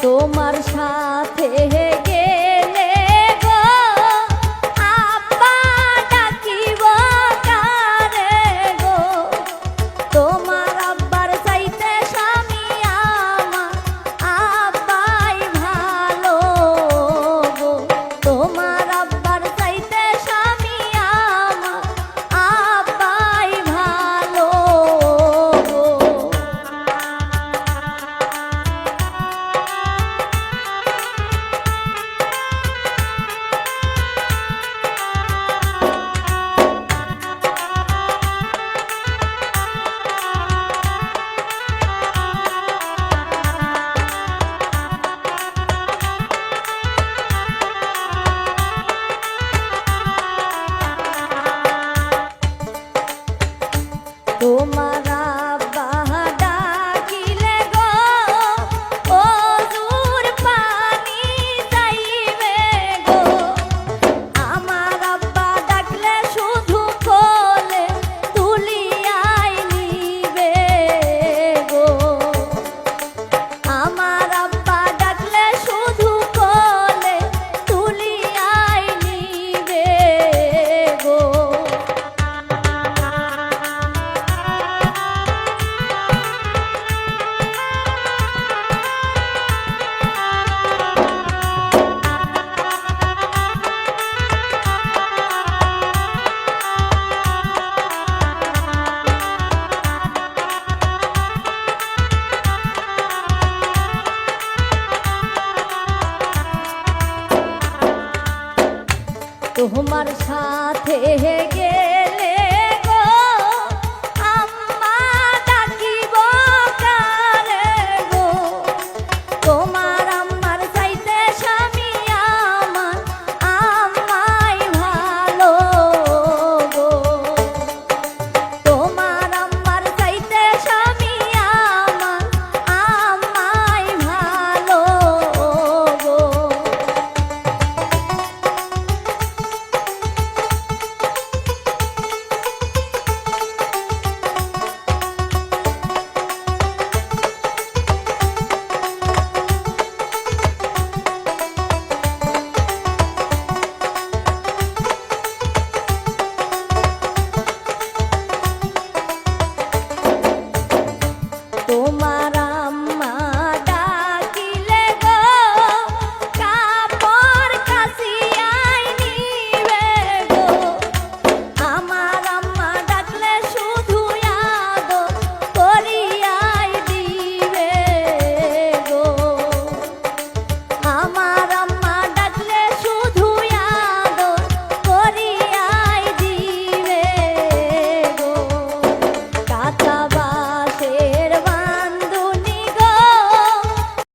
তোমার সাথে গেলে গো আব্বা ডাকিব কারে গো, তোমার আব্বার চাইতে স্বামী আমার আব্বাই ভালো গো, তোমার আব্বার চাইতে স্বামী আমার আব্বাই ভালো গো। তোমার আব্বা ডাকিলে গো ওজুর পানি চাইবে গো, আমার আব্বা ডাকলে শুধু কোলে তুলিয়াই নিবে গো, আমার আব্বা ডাকলে শুধু কোলে তুলিয়াই নিবে গো। তোমার সাথে